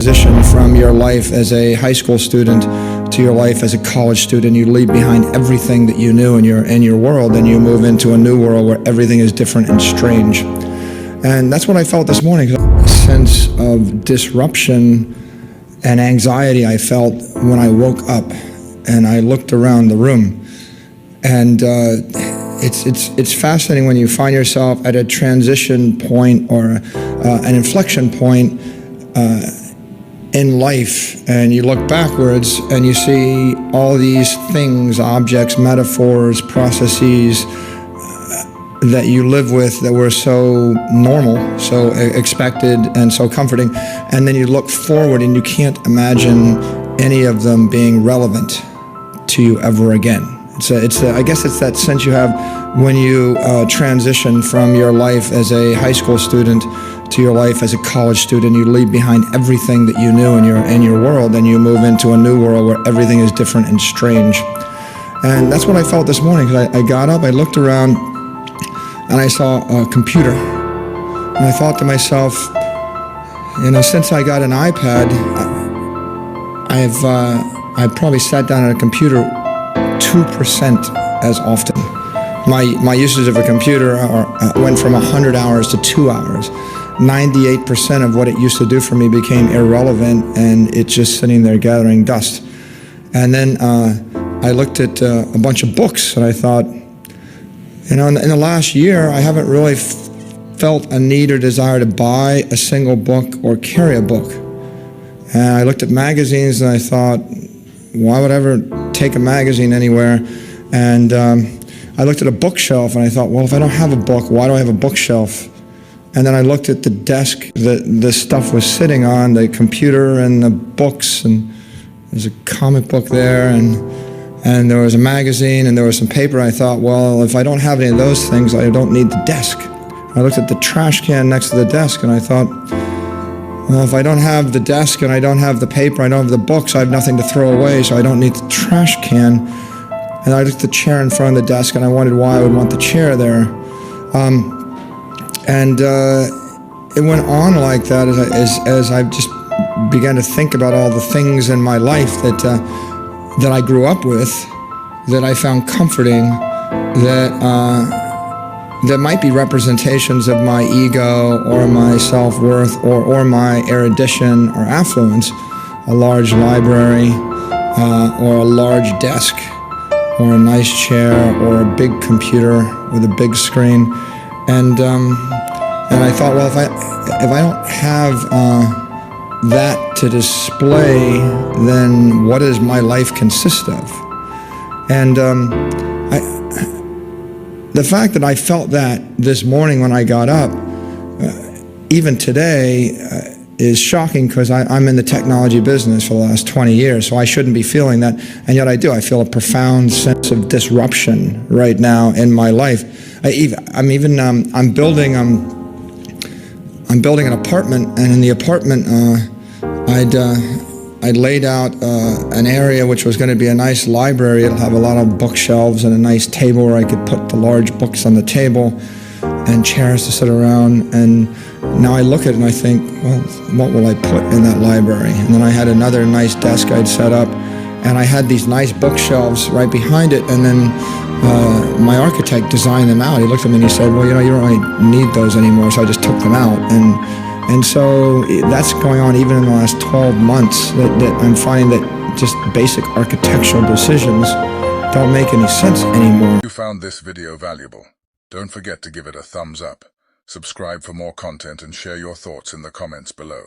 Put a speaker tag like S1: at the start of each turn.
S1: Transition from your life as a high school student to your life as a college student. You leave behind everything that you knew in your world, and you move into a new world where everything is different and strange. And that's what I felt this morning. A sense of disruption and anxiety I felt when I woke up and I looked around the room. And it's fascinating when you find yourself at a transition point or an inflection point in life, and you look backwards and you see all these things, objects, metaphors, processes that you live with that were so normal, so expected, and so comforting. And then you look forward and you can't imagine any of them being relevant to you ever again. I guess it's that sense you have when you transition from your life as a high school student to your life as a college student. You leave behind everything that you knew in your world, and you move into a new world where everything is different and strange. And that's what I felt this morning, because I got up, I looked around, and I saw a computer. And I thought to myself, since I got an iPad, I've probably sat down at a computer 2% as often. My usage of a computer went from 100 hours to 2 hours. 98% of what it used to do for me became irrelevant, and it's just sitting there gathering dust. And then I looked at a bunch of books, and I thought, in the last year, I haven't really felt a need or desire to buy a single book or carry a book. And I looked at magazines, and I thought, why would I ever take a magazine anywhere? And I looked at a bookshelf, and I thought, well, if I don't have a book, why do I have a bookshelf? And then I looked at the desk that this stuff was sitting on, the computer and the books, and there's a comic book there, and there was a magazine, and there was some paper. I thought, well, if I don't have any of those things, I don't need the desk. I looked at the trash can next to the desk, and I thought, well, if I don't have the desk and I don't have the paper, I don't have the books, I have nothing to throw away, so I don't need the trash can. And I looked at the chair in front of the desk, and I wondered why I would want the chair there. It went on like that as I just began to think about all the things in my life that I grew up with, that I found comforting, that might be representations of my ego or my self-worth or my erudition or affluence. A large library or a large desk or a nice chair or a big computer with a big screen. And I thought, well, if I don't have that to display, then what does my life consist of? And the fact that I felt that this morning when I got up, even today, is shocking, because I'm in the technology business for the last 20 years, so I shouldn't be feeling that, and yet I do. I feel a profound sense of disruption right now in my life. I'm building an apartment, and in the apartment, I'd laid out an area which was going to be a nice library. It'll have a lot of bookshelves and a nice table where I could put the large books on the table and chairs to sit around. And now I look at it and I think, well, what will I put in that library? And then I had another nice desk I'd set up, and I had these nice bookshelves right behind it. And then my architect designed them out. He looked at me and he said, well, you don't really need those anymore. So I just took them out. And so that's going on even in the last 12 months, that I'm finding that just basic architectural decisions don't make any sense anymore.
S2: If you found this video valuable, don't forget to give it a thumbs up, subscribe for more content, and share your thoughts in the comments below.